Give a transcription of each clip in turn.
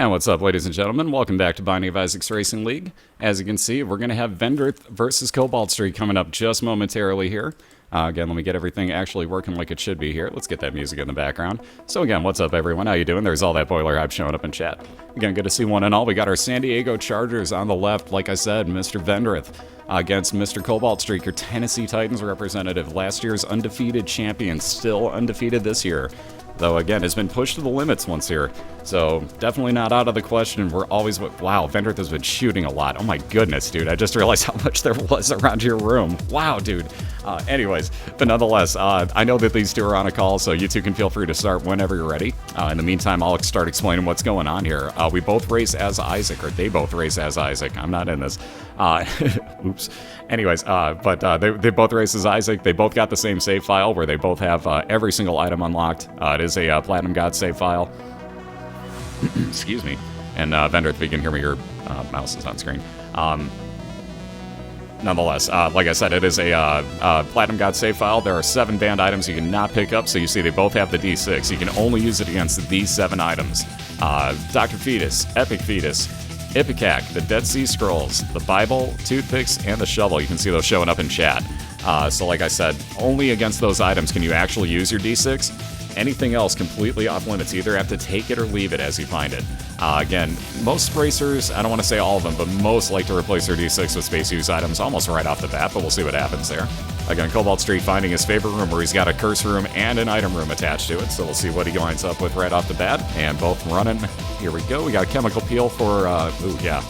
And what's up, ladies and gentlemen? Welcome back to Binding of Isaac's Racing League. As you can see, we're going to have Vendryth versus Cobaltstreak coming up just momentarily here. Again, let me get everything actually working like it should be here. Let's get that music in the background. So again, what's up, everyone? How you doing? There's all that BOILeR hype showing up in chat. Again, good to see one and all. We got our San Diego Chargers on the left. Like I said, Mr. Vendryth against Mr. Cobaltstreak, your Tennessee Titans representative. Last year's undefeated champion, still undefeated this year. Though, again, has been pushed to the limits once here. So, definitely not out of the question. We're always... Wow, Vendryth has been shooting a lot. Oh my goodness, dude. I just realized how much there was around your room. Wow, dude. Anyways, but nonetheless, I know that these two are on a call, so you two can feel free to start whenever you're ready. In the meantime, I'll start explaining what's going on here. We both race as Isaac, or they both race as Isaac. I'm not in this. Oops. Anyways, they both race as Isaac. They both got the same save file where they both have every single item unlocked. It is a Platinum God save file. Excuse me. And Vendryth, if you can hear me, your mouse is on screen. Nonetheless, like I said, it is a Platinum God save file. There are 7 banned items you cannot pick up, so you see they both have the D6. You can only use it against these 7 items. Dr. Fetus, Epic Fetus, Ipecac, the Dead Sea Scrolls, the Bible, Toothpicks, and the Shovel. You can see those showing up in chat. So like I said, only against those items can you actually use your D6. Anything else completely off limits. You either have to take it or leave it as you find it. Again, most racers, I don't want to say all of them, but most like to replace their D6 with space use items almost right off the bat, but we'll see what happens there. Again, Cobaltstreak finding his favorite room where he's got a curse room and an item room attached to it, so we'll see what he winds up with right off the bat. And both running. Here we go. We got a chemical peel for, ooh, yeah.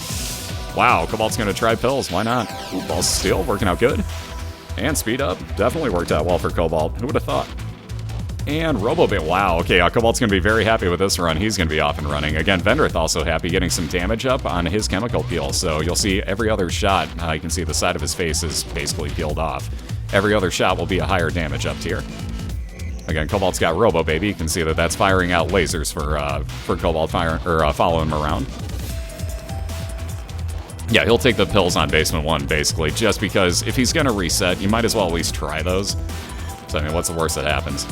Wow, Cobalt's going to try pills. Why not? Ooh, Ball's Steel working out good. And speed up. Definitely worked out well for Cobalt. Who would have thought? And Robobit. Wow, okay, Cobalt's going to be very happy with this run. He's going to be off and running. Again, Vendryth also happy getting some damage up on his chemical peel. So you'll see every other shot, you can see the side of his face is basically peeled off. Every other shot will be a higher damage up tier. Again, Cobalt's got Robo Baby. You can see that that's firing out lasers for Cobalt following him around. Yeah, he'll take the pills on Basement 1, basically, just because if he's going to reset, you might as well at least try those. So, I mean, what's the worst that happens?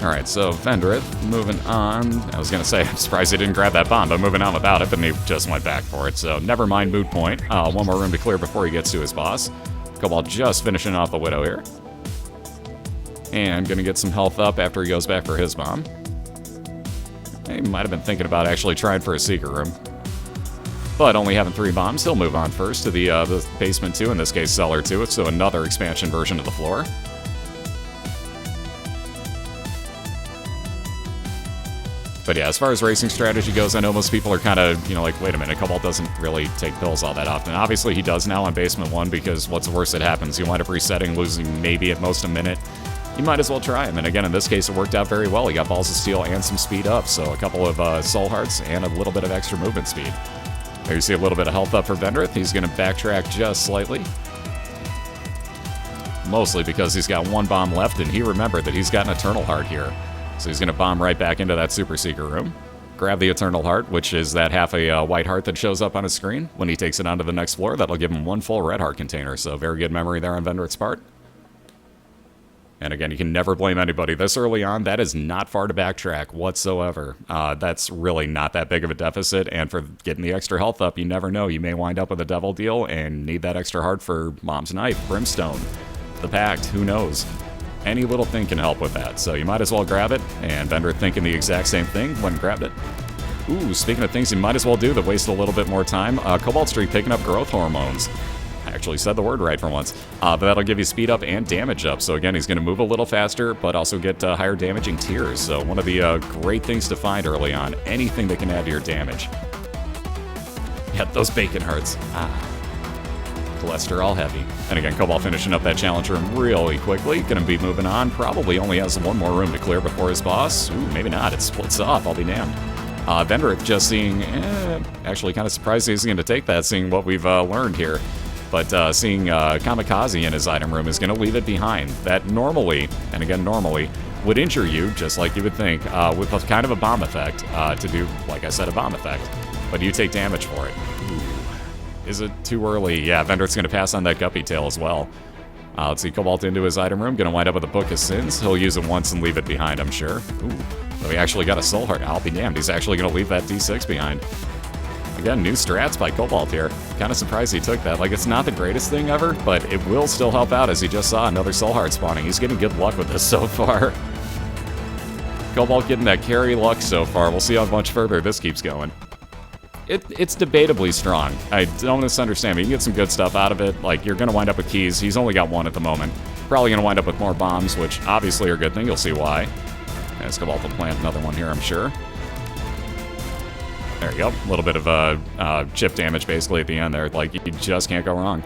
Alright, so Vendryth, moving on. I was going to say, I'm surprised he didn't grab that bomb, but moving on without it, but he just went back for it. So, never mind, moot point. One more room to clear before he gets to his boss. Cobalt just finishing off the Widow here. And going to get some health up after he goes back for his bomb. He might have been thinking about actually trying for a secret room. But only having 3 bombs, he'll move on first to the Basement 2, in this case Cellar 2, so another expansion version of the floor. But yeah, as far as racing strategy goes, I know most people are kind of, like, wait a minute, Cobalt doesn't really take pills all that often. Obviously, he does now on Basement 1, because what's the worst that happens? You wind up resetting, losing maybe at most a minute. You might as well try him. And again, in this case, it worked out very well. He got Balls of Steel and some speed up, so a couple of Soul Hearts and a little bit of extra movement speed. There you see a little bit of health up for Vendryth. He's going to backtrack just slightly. Mostly because he's got 1 bomb left, and he remembered that he's got an Eternal Heart here. So he's going to bomb right back into that Super Secret room. Grab the Eternal Heart, which is that half a white heart that shows up on his screen. When he takes it onto the next floor, that'll give him 1 full red heart container. So very good memory there on Vendryth's part. And again, you can never blame anybody. This early on, that is not far to backtrack whatsoever. That's really not that big of a deficit. And for getting the extra health up, you never know. You may wind up with a Devil Deal and need that extra heart for Mom's Knife, Brimstone, the Pact, who knows. Any little thing can help with that, so you might as well grab it. And Vendryth thinking the exact same thing when grabbed it. Ooh, speaking of things you might as well do that waste a little bit more time, Cobaltstreak picking up growth hormones. I actually said the word right for once. But that'll give you speed up and damage up. So again, he's going to move a little faster, but also get higher damaging tiers. So one of the great things to find early on, anything that can add to your damage. Yeah, those bacon hearts. Cholesterol heavy. And again, Cobalt finishing up that challenge room really quickly. Gonna be moving on. Probably only has 1 more room to clear before his boss. Ooh, maybe not. It splits off. I'll be damned. Vendryth just seeing... actually kind of surprised he's going to take that, seeing what we've learned here. But seeing Kamikaze in his item room is going to leave it behind. That normally, and again normally, would injure you, just like you would think, with a kind of a bomb effect, to do, like I said, a bomb effect. But you take damage for it. Ooh. Is it too early? Yeah, Vendryth's going to pass on that Guppy tail as well. Let's see, Cobalt into his item room. Going to wind up with a Book of Sins. He'll use it once and leave it behind, I'm sure. Ooh, so he actually got a Soul Heart. I'll be damned. He's actually going to leave that D6 behind. Again, new strats by Cobalt here. Kind of surprised he took that. Like, it's not the greatest thing ever, but it will still help out, as he just saw another Soul Heart spawning. He's getting good luck with this so far. Cobalt getting that carry luck so far. We'll see how much further this keeps going. It's debatably strong. I don't misunderstand me. You can get some good stuff out of it. Like, you're going to wind up with keys. He's only got one at the moment. Probably going to wind up with more bombs, which obviously are a good thing. You'll see why. As Cobalt will plant another one here, I'm sure. There you go. A little bit of chip damage, basically, at the end there. Like, you just can't go wrong.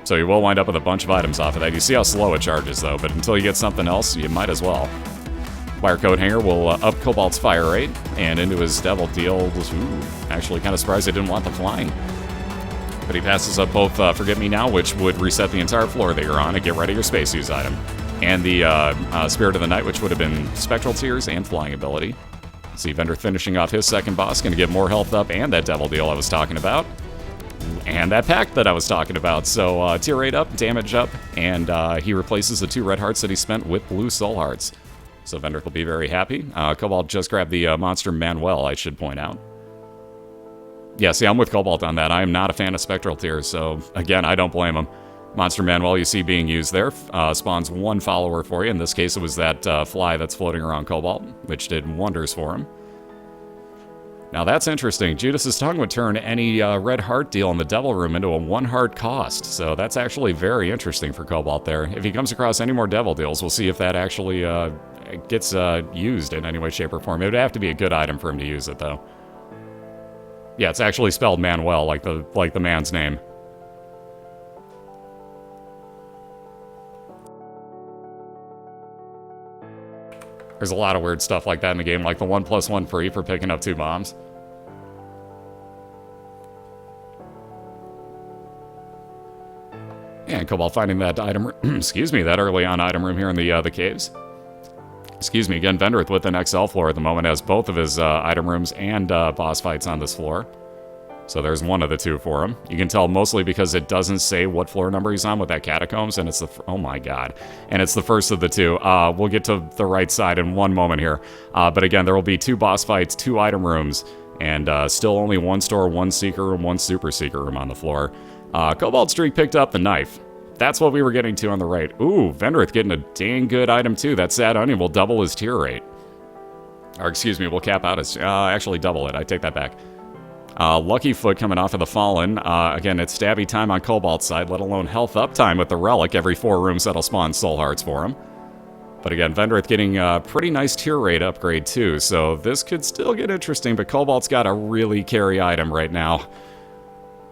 So you will wind up with a bunch of items off of that. You see how slow it charges, though, but until you get something else, you might as well. Wire Coat Hanger will up Cobalt's fire rate, and into his Devil Deal. Ooh, actually kind of surprised he didn't want the flying. But he passes up both Forget Me Now, which would reset the entire floor that you're on, and get rid of your Space Use item. And the Spirit of the Night, which would have been Spectral Tears and Flying ability. See Vendryth finishing off his second boss, going to get more health up, and that Devil Deal I was talking about. And that pack that I was talking about. So tier rate up, damage up, and he replaces the 2 red hearts that he spent with blue soul hearts. So Vendryth will be very happy. Cobalt just grabbed the Monster Manuel, I should point out. Yeah, see, I'm with Cobalt on that. I am not a fan of Spectral Tears, so again, I don't blame him. Monster Manuel you see being used there spawns 1 follower for you. In this case, it was that fly that's floating around Cobalt, which did wonders for him. Now that's interesting. Judas' Tongue would turn any red heart deal in the Devil Room into a 1 heart cost, so that's actually very interesting for Cobalt there. If he comes across any more Devil Deals, we'll see if that actually gets used in any way, shape, or form. It would have to be a good item for him to use it, though. Yeah, it's actually spelled Manuel, like the man's name. There's a lot of weird stuff like that in the game, like the 1+1 free for picking up 2 bombs. And Cobalt finding that item, excuse me, that early on item room here in the caves. Excuse me, again, Vendryth with an XL floor at the moment has both of his item rooms and boss fights on this floor. So there's one of the 2 for him. You can tell mostly because it doesn't say what floor number he's on with that Catacombs, and it's the, oh my god. And it's the first of the 2. We'll get to the right side in one moment here. But again, there will be 2 boss fights, 2 item rooms, and still only 1 store, 1 seeker room, 1 super seeker room on the floor. Cobaltstreak picked up the knife. That's what we were getting to on the right. Ooh, Vendryth getting a dang good item too. That Sad Onion will double his tier rate. Or excuse me, we'll cap out his, actually double it. I take that back. Lucky Foot coming off of the Fallen. Again, it's stabby time on Cobalt's side, let alone health up time with the Relic. Every 4 rooms that'll spawn Soul Hearts for him. But again, Vendryth getting a pretty nice tier rate upgrade too, so this could still get interesting, but Cobalt's got a really carry item right now.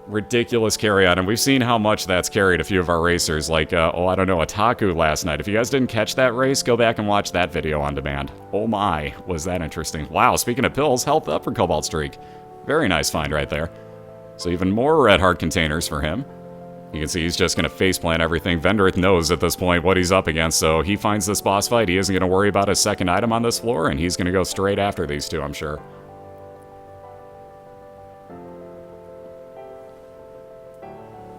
Ridiculous carry item. We've seen how much that's carried a few of our racers, like, oh, I don't know, Otaku last night. If you guys didn't catch that race, go back and watch that video on demand. Oh my, was that interesting. Wow, speaking of pills, health up for Cobaltstreak. Very nice find right there. So even more red heart containers for him. You can see he's just going to faceplant everything. Vendryth knows at this point what he's up against, so he finds this boss fight. He isn't going to worry about his second item on this floor, and he's going to go straight after these 2, I'm sure.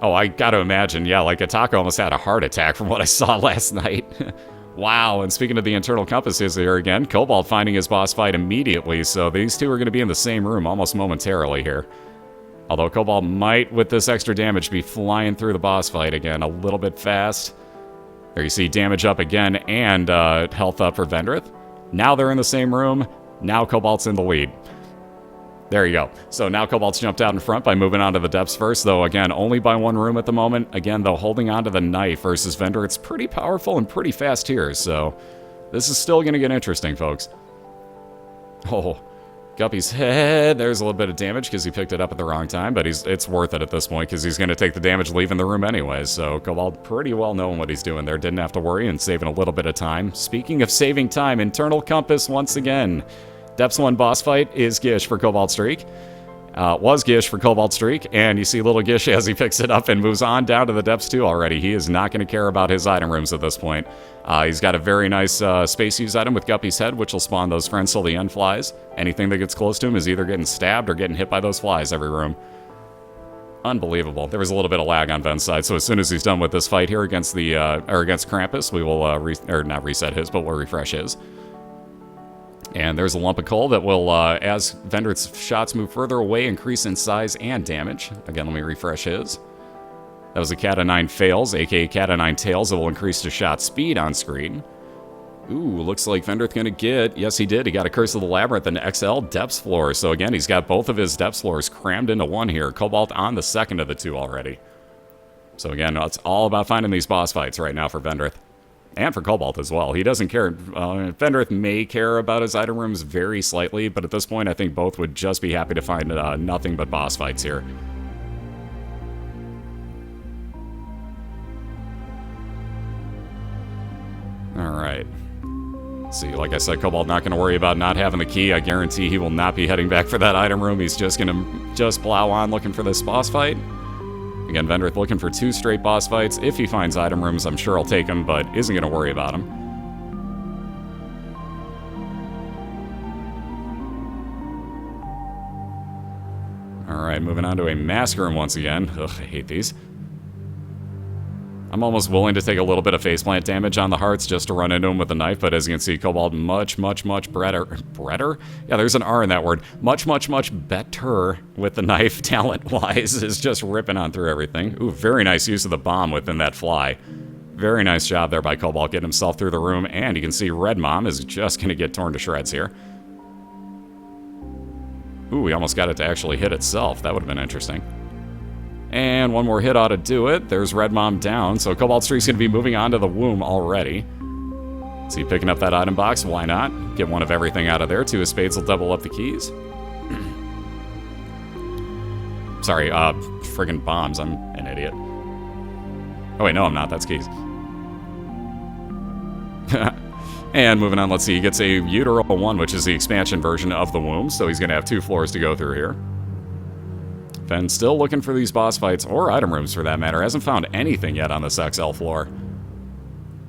Oh, I gotta imagine, yeah, like Ataka almost had a heart attack from what I saw last night. Wow, and speaking of the internal compasses here again, Cobalt finding his boss fight immediately, so these 2 are going to be in the same room almost momentarily here. Although Cobalt might, with this extra damage, be flying through the boss fight again a little bit fast. There you see damage up again and health up for Vendryth. Now they're in the same room, now Cobalt's in the lead. There you go. So now Cobalt's jumped out in front by moving on to the depths first, though again, only by 1 room at the moment. Again, though, holding on to the knife versus Vendryth's pretty powerful and pretty fast tiers, so this is still going to get interesting, folks. Oh, Guppy's head. There's a little bit of damage because he picked it up at the wrong time, but it's worth it at this point because he's going to take the damage leaving the room anyways, so Cobalt pretty well knowing what he's doing there. Didn't have to worry and saving a little bit of time. Speaking of saving time, internal compass once again. Depths 1 boss fight is Gish for Cobaltstreak. Was Gish for Cobaltstreak, and you see little Gish as he picks it up and moves on down to the Depths 2 already. He is not going to care about his item rooms at this point. He's got a very nice space use item with Guppy's head, which will spawn those friends till the end flies. Anything that gets close to him is either getting stabbed or getting hit by those flies every room. Unbelievable. There was a little bit of lag on Ben's side, so as soon as he's done with this fight here against the against Krampus, we will not reset his, but we'll refresh his. And there's a lump of coal that will, as Vendryth's shots move further away, increase in size and damage. Again, let me refresh his. That was a Cat of 9 fails, aka Cat of 9 tails, that will increase the shot speed on screen. Ooh, looks like Vendryth gonna get, yes he did, he got a Curse of the Labyrinth and XL Depths Floor. So again, he's got both of his Depths Floors crammed into one here. Cobalt on the second of the two already. So again, it's all about finding these boss fights right now for Vendryth. And for Cobalt as well. He doesn't care, Vendryth may care about his item rooms very slightly, but at this point I think both would just be happy to find nothing but boss fights here. Alright. See, like I said, Cobalt not going to worry about not having the key. I guarantee he will not be heading back for that item room. He's just going to plow on looking for this boss fight. Again, Vendryth looking for 2 straight boss fights. If he finds item rooms, I'm sure he'll take them, but isn't going to worry about them. Alright, moving on to a mask room once again. Ugh, I hate these. I'm almost willing to take a little bit of faceplant damage on the hearts just to run into him with a knife, but as you can see, Cobalt much better. Bretter? Yeah, there's an R in that word. Much better with the knife, talent-wise, is just ripping on through everything. Ooh, very nice use of the bomb within that fly. Very nice job there by Cobalt getting himself through the room, and you can see Red Mom is just going to get torn to shreds here. Ooh, we almost got it to actually hit itself. That would have been interesting. And one more hit ought to do it. There's Red Mom down, so Cobaltstreak's going to be moving on to the womb already. See, picking up that item box, why not? Get one of everything out of there. 2 of spades will double up the keys. Sorry, friggin' bombs. I'm an idiot. Oh wait, no I'm not. That's keys. And moving on, let's see. He gets a Utero 1, which is the expansion version of the womb, so he's going to have 2 floors to go through here. Fen still looking for these boss fights, or item rooms for that matter. Hasn't found anything yet on this XL floor.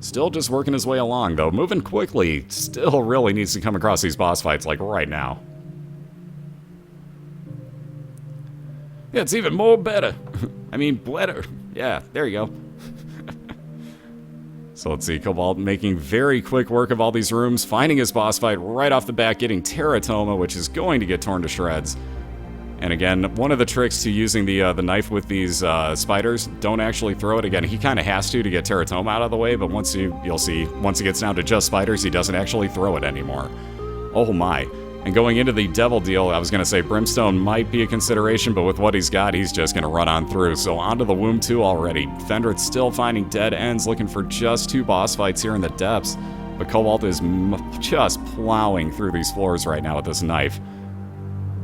Still just working his way along, though. Moving quickly. Still really needs to come across these boss fights, like right now. Yeah, it's even more better. I mean, better. Yeah, there you go. So let's see, Cobalt making very quick work of all these rooms, finding his boss fight right off the bat, getting Teratoma, which is going to get torn to shreds. And again, one of the tricks to using the knife with these spiders, don't actually throw it. Again, he kind of has to get Teratoma out of the way, but you'll see, once he gets down to just spiders, he doesn't actually throw it anymore. Oh my. And going into the Devil Deal, I was going to say Brimstone might be a consideration, but with what he's got, he's just going to run on through. So onto the Womb 2 already. Vendryth still finding dead ends, looking for just 2 boss fights here in the depths. But Cobalt is just plowing through these floors right now with this knife.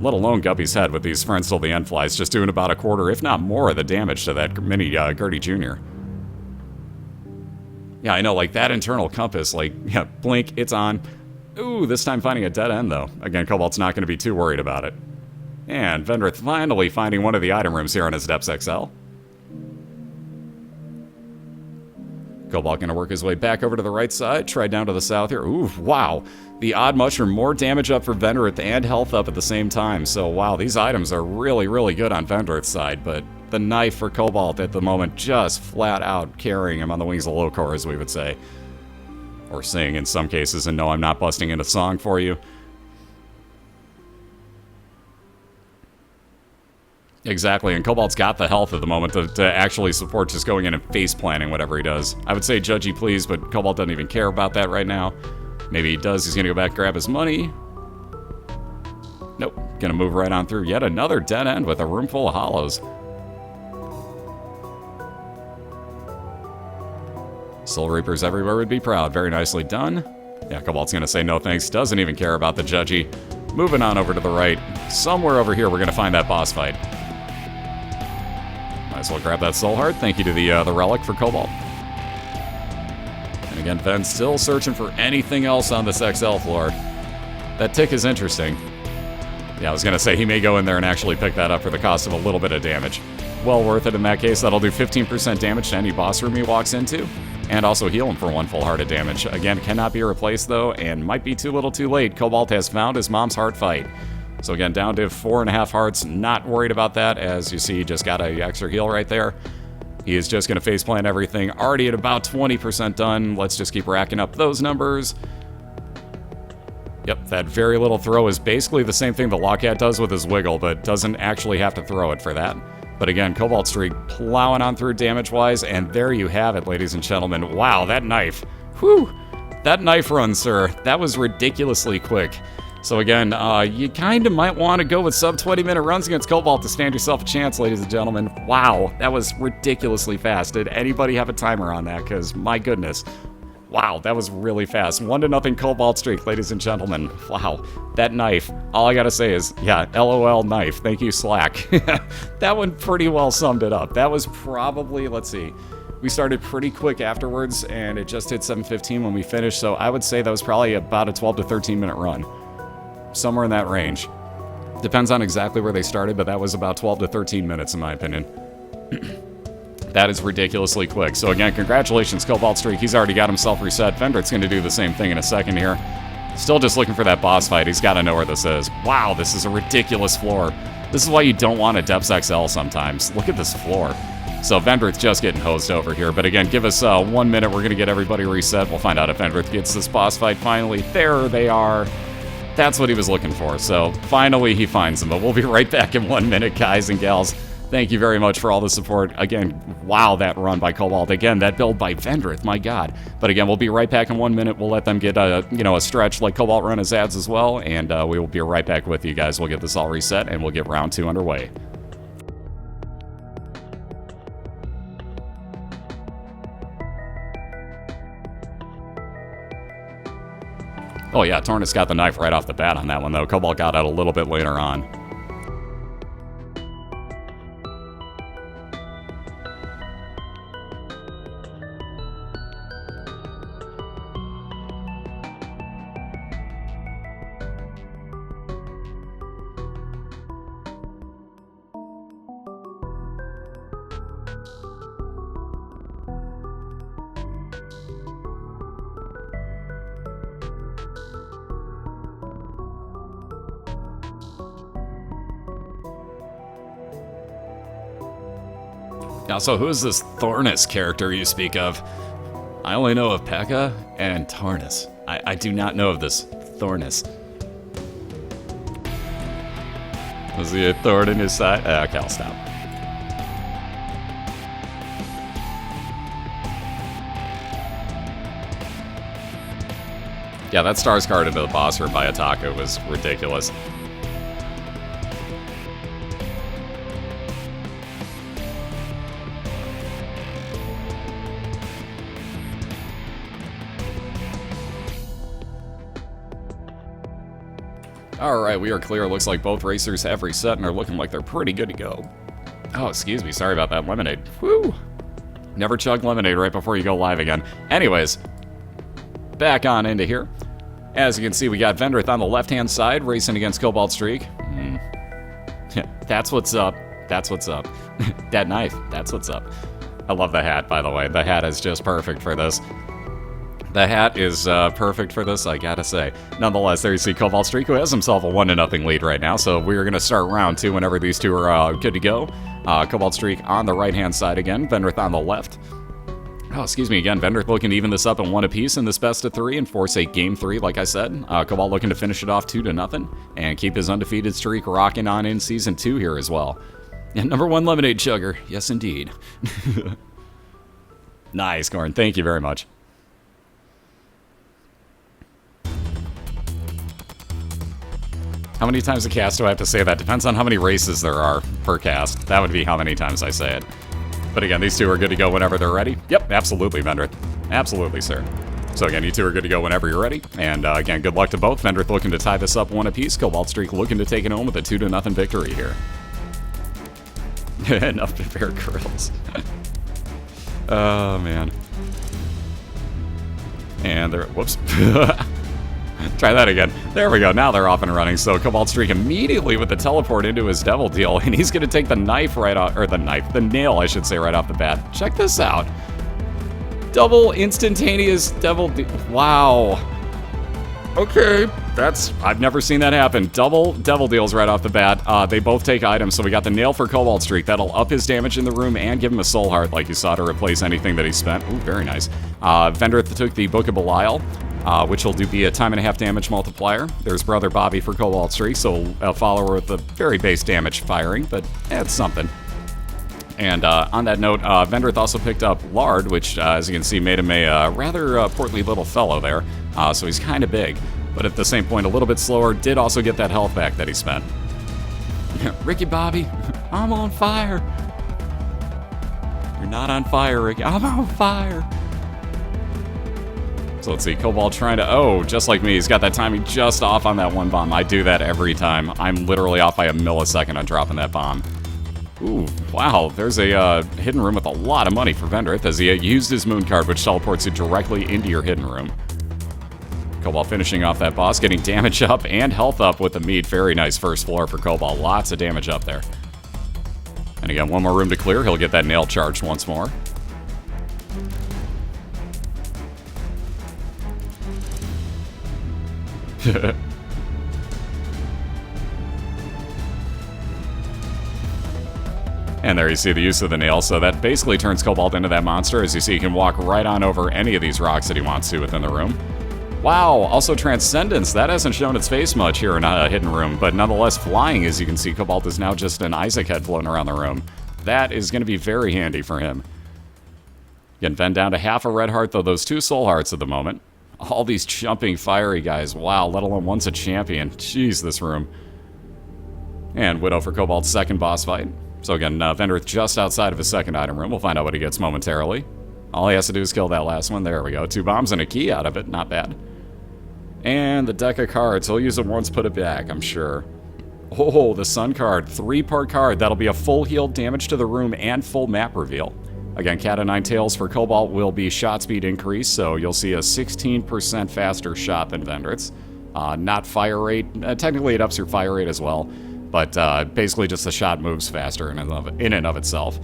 Let alone Guppy's head with these Friends Till the End flies, just doing about a quarter, if not more, of the damage to that mini Gertie Jr. Yeah, I know, like that internal compass, like, yeah, blink, it's on. Ooh, this time finding a dead end, though. Again, Cobalt's not going to be too worried about it. And Vendryth finally finding one of the item rooms here on his Depths XL. Cobalt going to work his way back over to the right side, try down to the south here. Ooh, wow. The Odd Mushroom, more damage up for Vendryth and health up at the same time. So, wow, these items are really, really good on Vendryth's side, but the knife for Cobalt at the moment just flat out carrying him on the wings of Locor, as we would say. Or sing in some cases, and no, I'm not busting into song for you. Exactly, and Cobalt's got the health at the moment to actually support just going in and face planting whatever he does. I would say judgy please, but Cobalt doesn't even care about that right now. Maybe he does, he's gonna go back and grab his money. Nope, gonna move right on through yet another dead end with a room full of hollows. Soul Reapers everywhere would be proud. Very nicely done. Yeah, Cobalt's gonna say no thanks. Doesn't even care about the judgy. Moving on over to the right. Somewhere over here we're gonna find that boss fight. Might as well grab that Soul Heart. Thank you to the Relic for Cobalt. And again, Ven's still searching for anything else on this XL floor. That tick is interesting. Yeah, I was gonna say he may go in there and actually pick that up for the cost of a little bit of damage. Well worth it in that case. That'll do 15% damage to any boss room he walks into. And also heal him for 1 full heart of damage. Again, cannot be replaced though, and might be too little too late. Cobalt has found his mom's heart fight. So again, down to 4.5 hearts. Not worried about that, as you see, he just got a extra heal right there. He is just going to faceplant everything. Already at about 20% done. Let's just keep racking up those numbers. Yep, that very little throw is basically the same thing the Lawcat does with his wiggle, but doesn't actually have to throw it for that. But again, Cobaltstreak plowing on through damage-wise, and there you have it, ladies and gentlemen. Wow, that knife. Whew! That knife run, sir. That was ridiculously quick. So again, you kind of might want to go with sub-20-minute runs against Cobalt to stand yourself a chance, ladies and gentlemen. Wow, that was ridiculously fast. Did anybody have a timer on that? Because, my goodness. Wow, that was really fast. 1-0 Cobaltstreak, ladies and gentlemen. Wow, that knife. All I gotta say is, yeah, LOL knife. Thank you, Slack. That one pretty well summed it up. That was probably, let's see, we started pretty quick afterwards, and it just hit 7:15 when we finished, so I would say that was probably about a 12 to 13-minute run. Somewhere in that range. Depends on exactly where they started, but that was about 12 to 13 minutes in my opinion. That is ridiculously quick. So again, congratulations, Cobaltstreak. He's already got himself reset. Vendryth's going to do the same thing in a second here. Still just looking for that boss fight. He's got to know where this is. Wow, this is a ridiculous floor. This is why you don't want a Depths XL sometimes. Look at this floor. So Vendryth just getting hosed over here. But again, give us 1 minute. We're going to get everybody reset. We'll find out if Vendryth gets this boss fight finally. There they are. That's what he was looking for. So finally he finds them. But we'll be right back in 1 minute, guys and gals. Thank you very much for all the support. Again, wow, that run by Cobalt. Again, that build by Vendryth, my God. But again, we'll be right back in 1 minute. We'll let them get a stretch like Cobalt run his ads as well, and we will be right back with you guys. We'll get this all reset, and we'll get round 2 underway. Oh yeah, Tornus got the knife right off the bat on that one, though. Cobalt got out a little bit later on. Now, so who is this Tornus character you speak of? I only know of P.E.K.K.A. and Tornus. I do not know of this Tornus. Was he a thorn in his side? Okay, I'll stop. Yeah, that Stars card into the boss room by Ataku was ridiculous. Alright, we are clear. Looks like both racers have reset and are looking like they're pretty good to go. Oh, excuse me. Sorry about that. Lemonade. Whew. Never chug lemonade right before you go live again. Anyways, back on into here. As you can see, we got Vendryth on the left-hand side racing against Cobaltstreak. That's what's up. That's what's up. That knife. That's what's up. I love the hat, by the way. The hat is just perfect for this. The hat is perfect for this, I gotta say. Nonetheless, there you see Cobaltstreak, who has himself a 1-0 lead right now, so we're going to start round 2 whenever these two are good to go. Cobaltstreak on the right-hand side again, Vendryth on the left. Oh, excuse me again, Vendryth looking to even this up in 1 apiece in this best of 3 and force a game 3, like I said. Cobalt looking to finish it off 2-0 and keep his undefeated streak rocking on in Season 2 here as well. And number 1 Lemonade Chugger, yes indeed. Nice, Gorn, thank you very much. How many times a cast do I have to say that? Depends on how many races there are per cast. That would be how many times I say it. But again, these two are good to go whenever they're ready. Yep, absolutely, Vendryth. Absolutely, sir. So again, you two are good to go whenever you're ready. And again, good luck to both. Vendryth looking to tie this up 1 apiece. Cobaltstreak looking to take it home with a 2-0 victory here. Enough to Bear Grylls. Oh, man. And there... Whoops. Try that again. There we go. Now they're off and running. So Cobaltstreak immediately with the teleport into his devil deal, and he's going to take the knife right off, or the nail, I should say, right off the bat. Check this out. Double instantaneous devil deal. Wow. Okay. I've never seen that happen. Double devil deals right off the bat. They both take items, so we got the nail for Cobaltstreak. That'll up his damage in the room and give him a soul heart, like you saw, to replace anything that he spent. Ooh, very nice. Vendryth took the Book of BOILeR, which will be a time and a half damage multiplier. There's Brother Bobby for Cobaltstreak, so a follower with a very base damage firing, but it's something. And on that note, Vendryth also picked up Lard, which, as you can see, made him a rather portly little fellow there. So he's kind of big, but at the same point, a little bit slower. Did also get that health back that he spent. Ricky Bobby, I'm on fire. You're not on fire, Ricky. I'm on fire. So let's see, Cobalt trying to... Oh, just like me, he's got that timing just off on that one bomb. I do that every time. I'm literally off by a millisecond on dropping that bomb. Ooh, wow, there's a hidden room with a lot of money for Vendryth as he used his moon card, which teleports you directly into your hidden room. Cobalt finishing off that boss, getting damage up and health up with the meat. Very nice first floor for Cobalt. Lots of damage up there. And again, one more room to clear. He'll get that nail charged once more. And there you see the use of the nail, so that basically turns Cobalt into that monster. As you see, he can walk right on over any of these rocks that he wants to within the room. Wow, also Transcendence. That hasn't shown its face much here in a hidden room, but nonetheless flying, as you can see, Cobalt is now just an Isaac head floating around the room. That is going to be very handy for him. Again, Ven down to half a red heart, though those 2 soul hearts at the moment. All these jumping fiery guys, wow, let alone one's a champion. Jeez, this room. And Widow for Cobalt's second boss fight. So again, Vendryth just outside of his second item room. We'll find out what he gets momentarily. All he has to do is kill that last one. There we go. 2 bombs and a key out of it. Not bad. And the deck of cards. He'll use it once, put it back, I'm sure. Oh, the Sun card. 3-part card. That'll be a full healed damage to the room and full map reveal. Again, Cat o' Nine Tails for Cobalt will be shot speed increase, so you'll see a 16% faster shot than Vendryth's. Not fire rate. Technically, it ups your fire rate as well. But basically just the shot moves faster in and of itself.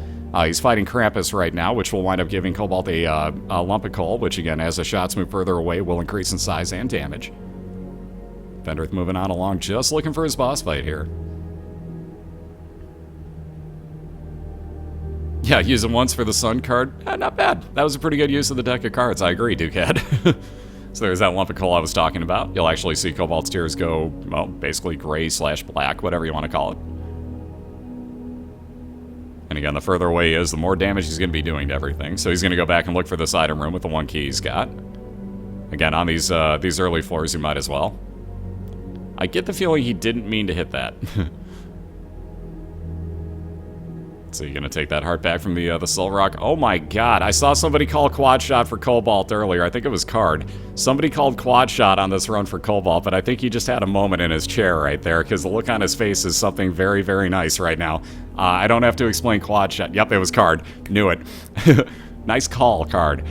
He's fighting Krampus right now, which will wind up giving Cobalt a lump of coal, which again, as the shots move further away, will increase in size and damage. Vendryth moving on along, just looking for his boss fight here. Yeah, use it once for the Sun card. Not bad. That was a pretty good use of the deck of cards. I agree, Dukehead. So there's that lump of coal I was talking about. You'll actually see Cobalt's tears go, well, basically gray/black, whatever you want to call it. And again, the further away he is, the more damage he's going to be doing to everything. So he's going to go back and look for this item room with the 1 key he's got. Again, on these early floors, you might as well. I get the feeling he didn't mean to hit that. So you're going to take that heart back from the Soul Rock. Oh my god, I saw somebody call quad shot for Cobalt earlier. I think it was Card. Somebody called quad shot on this run for Cobalt, but I think he just had a moment in his chair right there, because the look on his face is something very, very nice right now. I don't have to explain quad shot. Yep, it was Card. Knew it. Nice call, Card.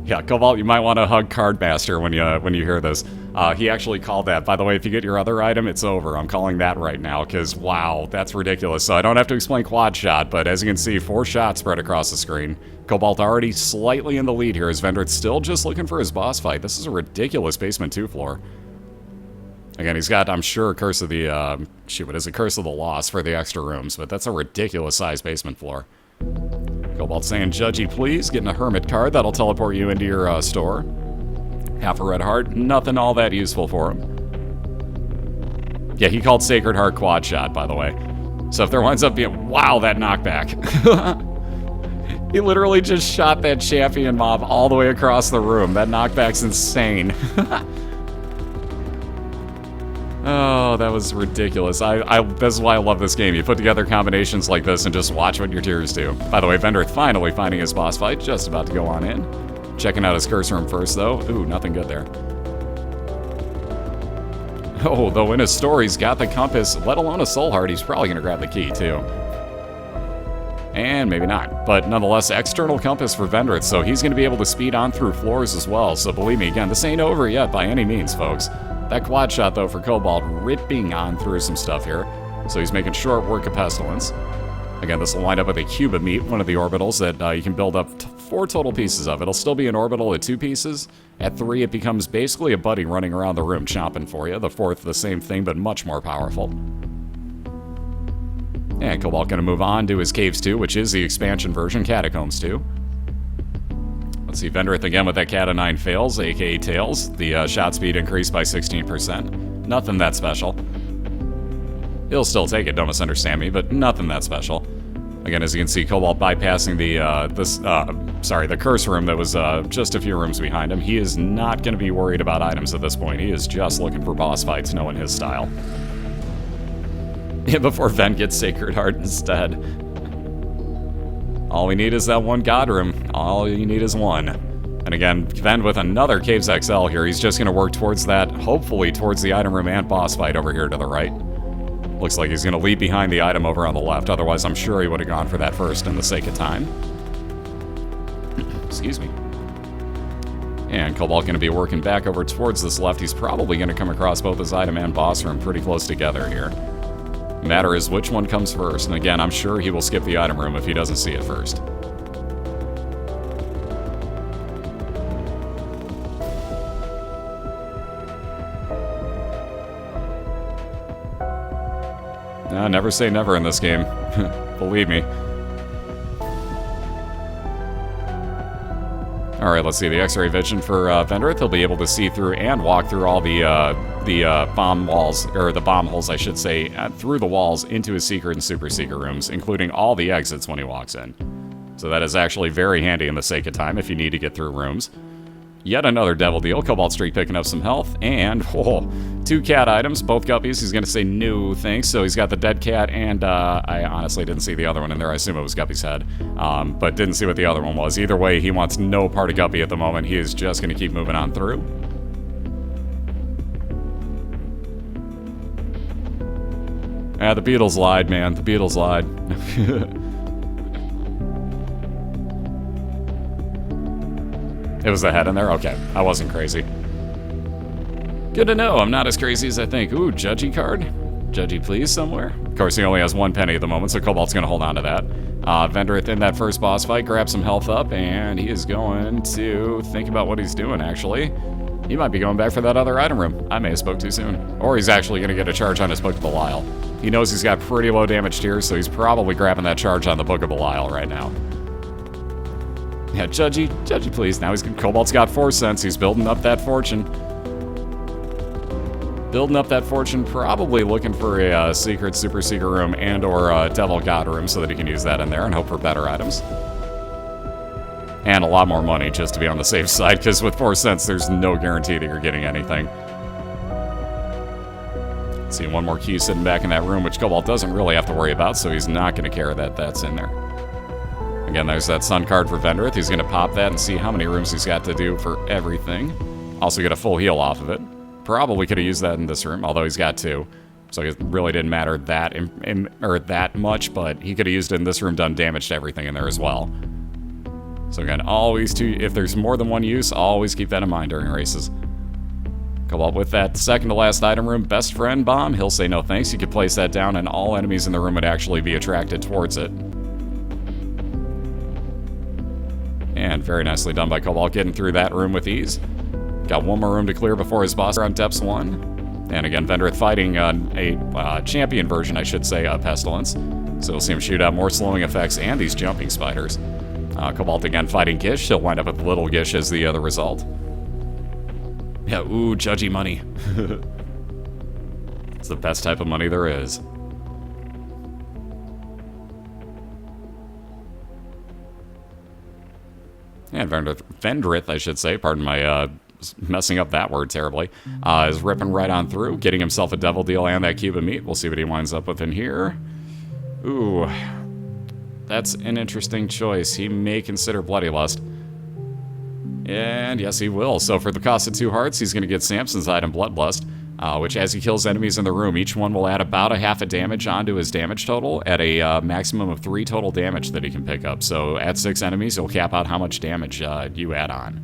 Yeah, Cobalt, you might want to hug Cardmaster when you hear this. He actually called that. By the way, if you get your other item, it's over. I'm calling that right now, because, wow, that's ridiculous. So I don't have to explain quad shot, but as you can see, 4 shots spread across the screen. Cobalt already slightly in the lead here, as Vendryth still just looking for his boss fight. This is a ridiculous basement 2 floor. Again, he's got, I'm sure, Curse of the, what is it? Curse of the Lost for the extra rooms, but that's a ridiculous-sized basement floor. Cobalt saying, Judgy, please, getting a Hermit card. That'll teleport you into your store. Half a red heart. Nothing all that useful for him. Yeah, he called Sacred Heart quad shot, by the way. So if there winds up being... Wow, that knockback. He literally just shot that champion mob all the way across the room. That knockback's insane. Oh, that was ridiculous. This is why I love this game. You put together combinations like this and just watch what your tears do. By the way, Vendryth finally finding his boss fight. Just about to go on in. Checking out his curse room first, though. Ooh, nothing good there. Oh, though in his store, he's got the compass, let alone a soul heart. He's probably going to grab the key, too. And maybe not. But nonetheless, external compass for Vendryth, so he's going to be able to speed on through floors as well. So believe me, again, this ain't over yet by any means, folks. That quad shot, though, for Cobalt, ripping on through some stuff here. So he's making short work of Pestilence. Again, this will wind up with a cube of meat, one of the orbitals that you can build up 4 total pieces of it. It'll still be an orbital at 2 pieces. At 3, it becomes basically a buddy running around the room chomping for you. The 4th, the same thing, but much more powerful. And Cobalt going to move on to his Caves 2, which is the expansion version, Catacombs 2. Let's see, Vendryth again with that Cat of 9 fails, aka Tails. The shot speed increased by 16%. Nothing that special. He'll still take it, don't misunderstand me, but nothing that special. Again, as you can see, Cobalt bypassing the curse room that was just a few rooms behind him. He is not going to be worried about items at this point. He is just looking for boss fights, knowing his style. Yeah, before Ven gets Sacred Heart instead. All we need is that one God room. All you need is one. And again, Ven with another Caves XL here. He's just going to work towards that, hopefully towards the item room and boss fight over here to the right. Looks like he's going to leave behind the item over on the left. Otherwise, I'm sure he would have gone for that first in the sake of time. Excuse me. And Cobalt going to be working back over towards this left. He's probably going to come across both his item and boss room pretty close together here. Matter is which one comes first. And again, I'm sure he will skip the item room if he doesn't see it first. Never say never in this game. Believe me. Alright, let's see. The X-ray vision for Vendryth. He'll be able to see through and walk through all the bomb walls, or the bomb holes, I should say, through the walls into his secret and super secret rooms, including all the exits when he walks in. So that is actually very handy in the sake of time if you need to get through rooms. Yet another devil deal. Cobaltstreak picking up some health. And, 2 cat items, both guppies. He's going to say no thanks. So he's got the dead cat, and I honestly didn't see the other one in there. I assume it was Guppy's head. But didn't see what the other one was. Either way, he wants no part of Guppy at the moment. He is just going to keep moving on through. The Beatles lied, man. The Beatles lied. It was the head in there? Okay, I wasn't crazy. Good to know, I'm not as crazy as I think. Ooh, Judgy card? Judgy please somewhere? Of course, he only has 1 penny at the moment, so Cobalt's going to hold on to that. Vendryth in that first boss fight, grab some health up, and he is going to think about what he's doing, actually. He might be going back for that other item room. I may have spoke too soon. Or he's actually going to get a charge on his Book of BOILeR. He knows he's got pretty low damage tiers, so he's probably grabbing that charge on the Book of BOILeR right now. Yeah, Judgy, please. Now Cobalt's got 4 cents. He's building up that fortune. Probably looking for a secret, super secret room and or a devil god room so that he can use that in there and hope for better items. And a lot more money just to be on the safe side, because with 4 cents, there's no guarantee that you're getting anything. Let's see, 1 more key sitting back in that room, which Cobalt doesn't really have to worry about, so he's not going to care that that's in there. Again, there's that sun card for Vendryth. He's going to pop that and see how many rooms he's got to do for everything. Also get a full heal off of it. Probably could have used that in this room, although he's got 2. So it really didn't matter that much, but he could have used it in this room, done damage to everything in there as well. So again, always if there's more than 1 use, always keep that in mind during races. Cobalt with that second to last item room, best friend bomb. He'll say no thanks. You could place that down and all enemies in the room would actually be attracted towards it. And very nicely done by Cobalt, getting through that room with ease. Got 1 more room to clear before his boss on depths 1. And again, Vendryth fighting a champion version, I should say, of Pestilence. So we'll see him shoot out more slowing effects and these jumping spiders. Cobalt again fighting Gish. He'll wind up with little Gish as the other result. Yeah, ooh, Judgy money. It's the best type of money there is. And Vendryth, I should say, pardon my messing up that word terribly, is ripping right on through, getting himself a devil deal and that cube of meat. We'll see what he winds up with in here. Ooh, that's an interesting choice. He may consider Bloody Lust. And yes, he will. So for the cost of 2 hearts, he's going to get Samson's item, Bloodlust, which as he kills enemies in the room, each one will add about a half a damage onto his damage total at a maximum of 3 total damage that he can pick up. So at 6 enemies, he'll cap out how much damage you add on.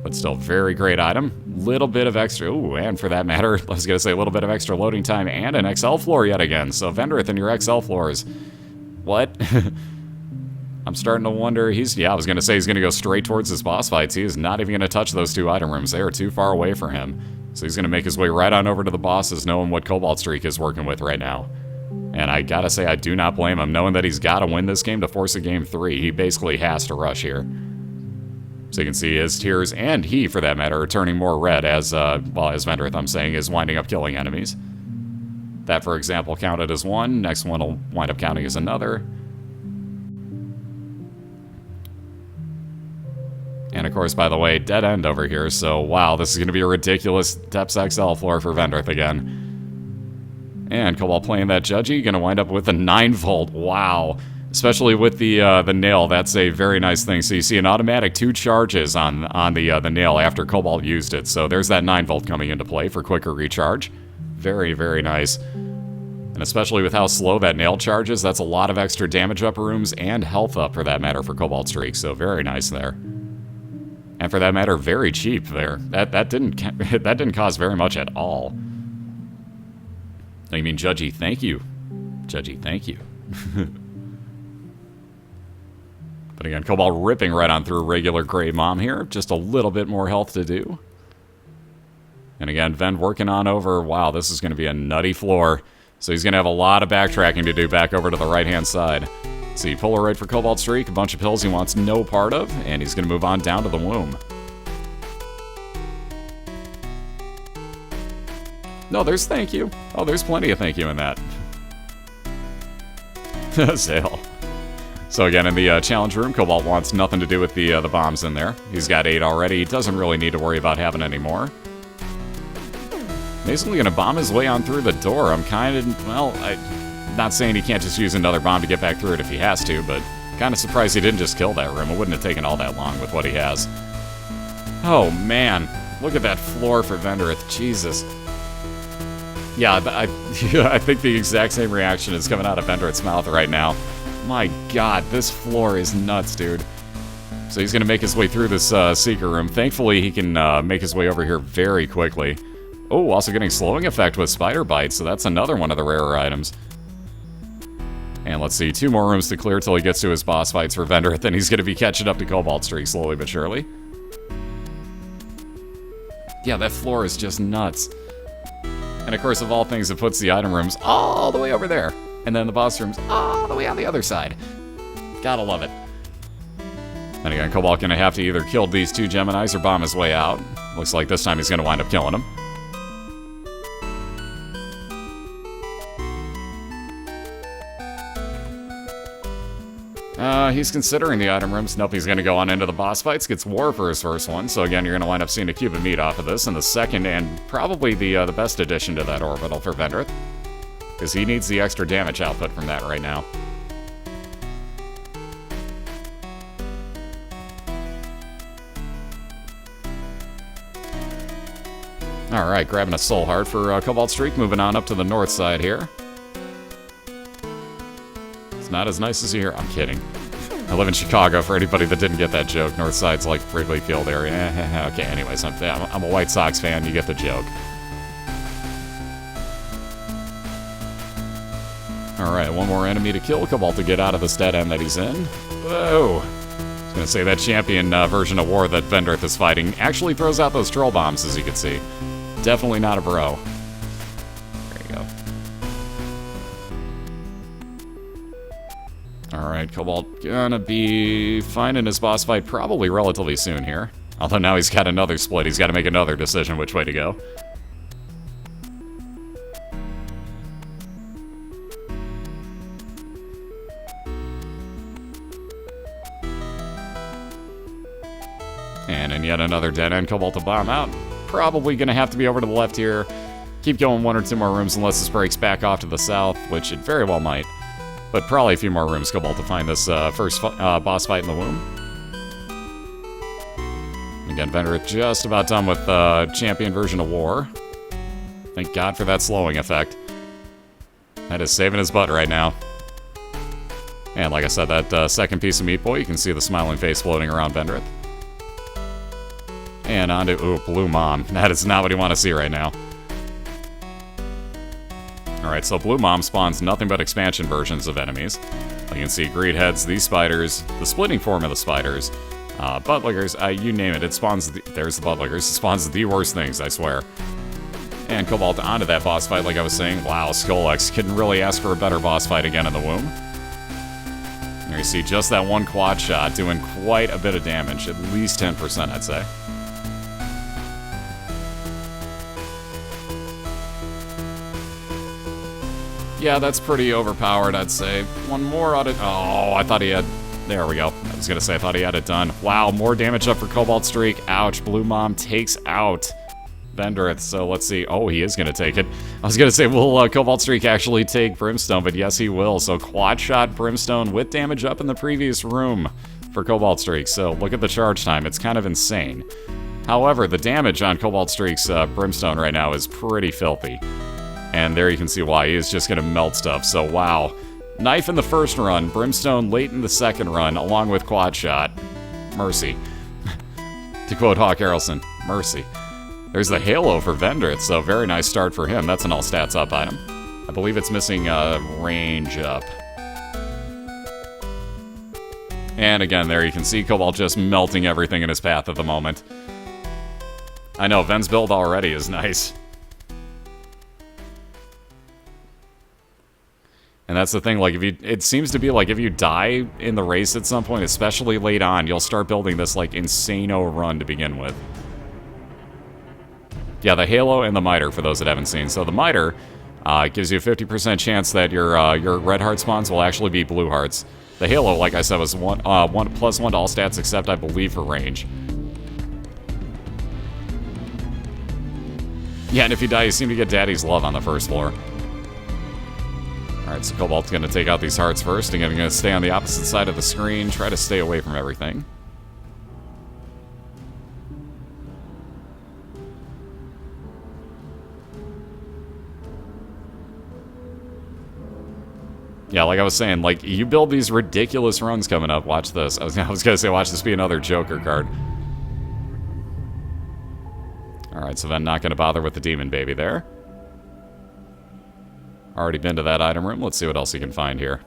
But still, very great item. Little bit of extra, ooh, and for that matter, I was going to say a little bit of extra loading time and an XL floor yet again. So Vendryth and your XL floors. What? I'm starting to wonder, I was going to say he's going to go straight towards his boss fights. He is not even going to touch those 2 item rooms. They are too far away for him. So he's going to make his way right on over to the bosses, knowing what Cobaltstreak is working with right now. And I gotta say, I do not blame him, knowing that he's got to win this game to force a game 3. He basically has to rush here. So you can see his tears, and he, for that matter, are turning more red as Vendryth, I'm saying, is winding up killing enemies. That, for example, counted as 1. Next one will wind up counting as another. And of course, by the way, dead end over here, so wow, this is going to be a ridiculous Depths XL floor for Vendryth again. And Cobalt playing that Judgy, going to wind up with a 9-volt, wow. Especially with the nail, that's a very nice thing. So you see an automatic 2 charges on the nail after Cobalt used it. So there's that 9-volt coming into play for quicker recharge. Very, very nice. And especially with how slow that nail charges, that's a lot of extra damage up rooms and health up, for that matter, for Cobaltstreak. So very nice there. And for that matter, very cheap there. That didn't cost very much at all. I mean, Judgy, thank you. Judgy, thank you. But again, Cobalt ripping right on through regular Grey Mom here. Just a little bit more health to do. And again, Ven working on over. Wow, this is going to be a nutty floor. So he's going to have a lot of backtracking to do back over to the right-hand side. See, Polaroid for Cobaltstreak, a bunch of pills he wants no part of, and he's going to move on down to the womb. No, there's thank you. Oh, there's plenty of thank you in that. Zale. So again, in the challenge room, Cobalt wants nothing to do with the bombs in there. He's got 8 already. He doesn't really need to worry about having any more. Basically going to bomb his way on through the door. I'm kind of, well, I'm not saying he can't just use another bomb to get back through it if he has to, but kind of surprised he didn't just kill that room. It wouldn't have taken all that long with what he has. Oh, man. Look at that floor for Vendryth. Jesus. Yeah, I think the exact same reaction is coming out of Vendryth's mouth right now. My god, this floor is nuts, dude. So he's going to make his way through this secret room. Thankfully, he can make his way over here very quickly. Oh, also getting slowing effect with Spider Bite, so that's another one of the rarer items. And let's see, 2 more rooms to clear till he gets to his boss fights for Vendryth, then he's going to be catching up to Cobaltstreak slowly but surely. Yeah, that floor is just nuts. And of course, of all things, it puts the item rooms all the way over there. And then the boss rooms all the way on the other side. Gotta love it. And again, Cobalt gonna have to either kill these 2 Geminis or bomb his way out. Looks like this time he's gonna wind up killing them. He's considering the item rooms. Nope, he's gonna go on into the boss fights. Gets War for his first one. So again, you're gonna wind up seeing a cube of meat off of this. And the second, and probably the best addition to that orbital for Vendryth. Because he needs the extra damage output from that right now. Alright, grabbing a soul heart for Cobaltstreak, moving on up to the north side here. It's not as nice as here. I'm kidding. I live in Chicago, for anybody that didn't get that joke. North side's like Wrigley Field area. Okay, anyways, I'm a White Sox fan, you get the joke. Alright, 1 more enemy to kill. Cobalt to get out of this dead end that he's in. Whoa! I was gonna say, that champion version of War that Vendryth is fighting actually throws out those troll bombs, as you can see. Definitely not a bro. There you go. Alright, Cobalt gonna be finding his boss fight probably relatively soon here. Although now he's got another split, he's got to make another decision which way to go. And in yet another dead end, Cobalt to bomb out. Probably going to have to be over to the left here. Keep going 1 or 2 more rooms unless this breaks back off to the south, which it very well might. But probably a few more rooms, Cobalt, to find this first boss fight in the womb. Again, Vendryth just about done with champion version of War. Thank God for that slowing effect. That is saving his butt right now. And like I said, that second piece of Meat Boy, you can see the smiling face floating around Vendryth. And on to, ooh, Blue Mom. That is not what you want to see right now. Alright, so Blue Mom spawns nothing but expansion versions of enemies. You can see greed heads, these spiders, the splitting form of the spiders, buttlickers, you name it, it spawns, there's the buttlickers, it spawns the worst things, I swear. And Cobalt onto that boss fight, like I was saying. Wow, Skullx couldn't really ask for a better boss fight again in the womb. There you see just that one quad shot doing quite a bit of damage, at least 10%, I'd say. Yeah, that's pretty overpowered, I'd say. One more out of... Oh, I thought he had... There we go. I was going to say, I thought he had it done. Wow, more damage up for Cobaltstreak. Ouch, Blue Mom takes out Vendryth, so let's see. Oh, he is going to take it. I was going to say, will Cobaltstreak actually take Brimstone, but yes, he will. So quad shot Brimstone with damage up in the previous room for Cobaltstreak. So look at the charge time. It's kind of insane. However, the damage on Cobaltstreak's Brimstone right now is pretty filthy. And there you can see why. He is just going to melt stuff. So wow. Knife in the first run, Brimstone late in the second run, along with quad shot. Mercy. To quote Hawk Harrelson, mercy. There's the Halo for Vendryth, so very nice start for him. That's an all stats up item. I believe it's missing range up. And again, there you can see Cobalt just melting everything in his path at the moment. I know, Ven's build already is nice. And that's the thing, like, it seems to be like if you die in the race at some point, especially late on, you'll start building this, like, insano run to begin with. Yeah, the Halo and the Miter, for those that haven't seen. So the Miter gives you a 50% chance that your red heart spawns will actually be blue hearts. The Halo, like I said, was +1 to all stats, except I believe for range. Yeah, and if you die, you seem to get Daddy's Love on the first floor. Alright, so Cobalt's going to take out these hearts first, and going to stay on the opposite side of the screen, try to stay away from everything. Yeah, like I was saying, like, you build these ridiculous runs coming up. Watch this. I was going to say, watch this be another Joker card. Alright, so then not going to bother with the Demon Baby there. Already been to that item room. Let's see what else he can find here.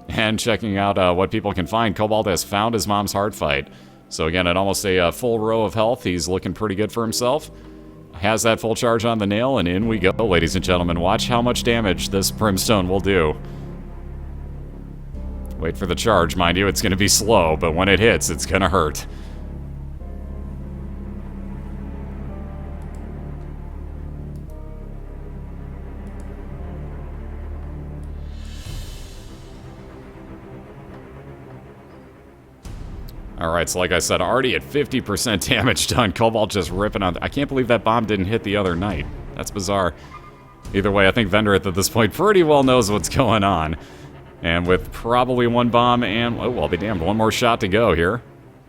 And checking out what people can find, Cobalt has found his mom's heart fight. So again, at almost a full row of health, he's looking pretty good for himself. Has that full charge on the nail, and in we go, ladies and gentlemen. Watch how much damage this Brimstone will do. Wait for the charge, mind you, it's going to be slow, but when it hits, it's going to hurt. Alright, so like I said, already at 50% damage done. Cobalt just ripping on... I can't believe that bomb didn't hit the other knight. That's bizarre. Either way, I think Vendryth at this point pretty well knows what's going on. And with probably one bomb and... Oh, well, I'll be damned. One more shot to go here.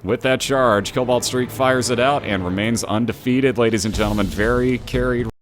With that charge, Cobaltstreak fires it out and remains undefeated, ladies and gentlemen. Very carried...